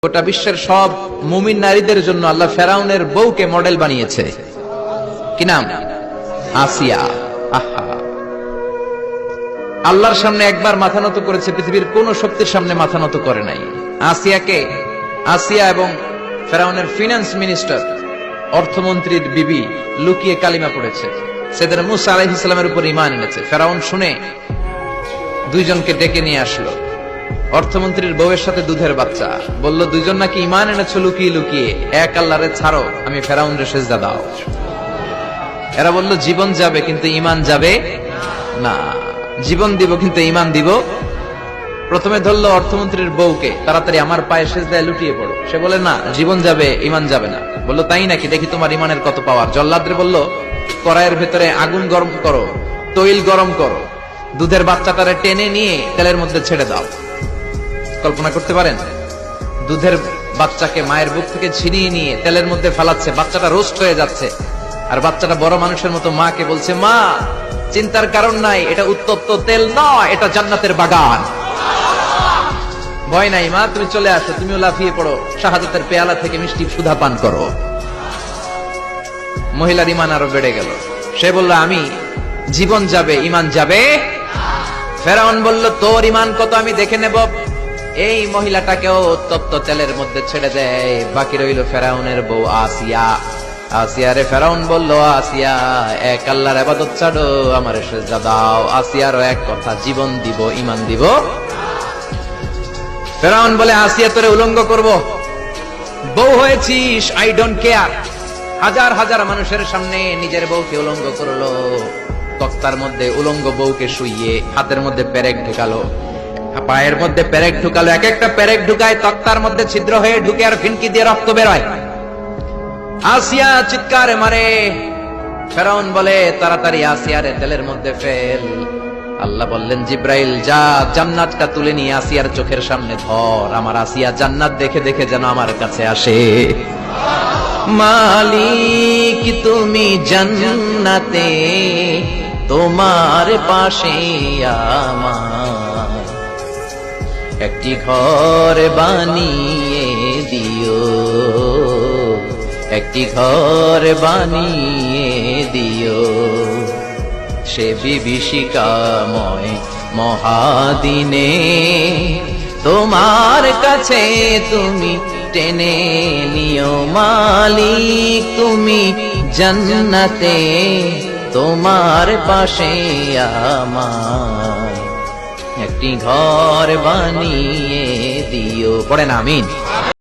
গোটা বিশ্বের সব মুমিন নারীদের জন্য আল্লাহ ফেরাউনের বউকে মডেল বানিয়েছে। কি নাম? আসিয়া। আহা, আল্লাহর সামনে একবার মাথা নত করেছে, পৃথিবীর কোন শক্তির সামনে মাথা নত করে নাই। আসিয়া এবং ফেরাউনের ফিনান্স মিনিস্টার, অর্থমন্ত্রীর বিবি লুকিয়ে কালিমা পড়েছে, সেদিন মুসা আলাইহিস সালামের উপর ঈমান এনেছে। ফেরাউন শুনে দুইজনকে ডেকে নিয়ে আসলো। অর্থমন্ত্রীর বউয়ের সাথে দুধের বাচ্চা, বলল দুইজন নাকি ঈমান এনেছো লুকিয়ে লুকিয়ে, এক আল্লাহরে ছাড়ো, আমি ফেরাউনরে সেজদা দাও। এরা বলল জীবন যাবে কিন্তু ঈমান যাবে না, জীবন দিব কিন্তু ঈমান দিব। প্রথমে ধরলো অর্থমন্ত্রীর বউকে, তাড়াতাড়ি আমার পায়ে সেজদায় লুটিয়ে পড়ো। সে বলে না, জীবন যাবে ঈমান যাবে না। বললো তাই নাকি, দেখি তোমার ঈমানের কত পাওয়ার। জল্লাদরে বলল কড়াইয়ের ভেতরে আগুন গরম করো, তৈল গরম করো, দুধের বাচ্চাটারে টেনে নিয়ে তেলের মধ্যে ছেড়ে দাও। কল্পনা করতে পারেন? দুধের বাচ্চাকে মায়ের বুক থেকে ছিনিয়ে নিয়ে তেলের মধ্যে ফেলাচ্ছে, বাচ্চাটা রোস্ট হয়ে যাচ্ছে, আর বাচ্চাটা বড় মানুষের মতো মাকে বলছে, মা চিন্তার কারণ নাই, এটা উত্তপ্ত তেল নয়, এটা জান্নাতের বাগান। ভয় নাই মা, তুমি চলে আসো, তুমিও লাফিয়ে পড়ো, শাহাদাতের পেয়ালা থেকে মিষ্টি সুধা পান করো। মহিলার ঈমান আরো বেড়ে গেল। সে বলল আমি জীবন যাবে ঈমান যাবে। ফেরাউন বলল তোর ঈমান কত আমি দেখে নেব। এই মহিলাটাকেও উত্তপ্ত তেলের মধ্যে ছেড়ে দেয়। বাকি রইল ফেরাউনের বউ আসিয়া। আসিয়ারে ফেরাউন বলল, আসিয়া এক আল্লাহর ইবাদত ছাড়ো, আমারে সেজদা দাও। আসিয়ারও এক কথা, জীবন দিব ঈমান দিব। ফেরাউন বলে আসিয়া তোরে উলঙ্গ করব, বউ হয়েছিস, আই ডোন্ট কেয়ার। হাজার হাজার মানুষের সামনে নিজের বউকে উলঙ্গ করলো। তক্তার মধ্যে উলঙ্গ বউকে শুইয়ে হাতের মধ্যে পেরেক ঢুকালো, পায়ের মধ্যে পেরেক ঢুকালো। এক একটা পেরেক ঢুকায় তক্তার মধ্যে ছিদ্র হয়ে ঢুকে আর ফিনকি দিয়ে রক্ত বেরোয়। আসিয়া চিৎকার মারে। ফেরাউন বলে তাড়াতাড়ি আসিয়ারে তেলের মধ্যে ফেল। আল্লাহ বললেন জিব্রাইল যা, জান্নাতটা তুলে নিয়ে আসিয়ার চোখের সামনে ধর, আমার আসিয়া জান্নাত দেখে দেখে যেন আমার কাছে আসে। মালিক তুমি জান্নাতে, তোমার পাশে আমার একটি ঘর বানিয়ে দিও, একটি ঘর বানিয়ে দিও, সে বিভীষিকাময় মহাদিনে তোমার কাছে তুমি টেনে নিও। মালিক তুমি জান্নাতে, তোমার পাশে আমায় একটি ঘর বানিয়ে দিও। পড়েন আমিন।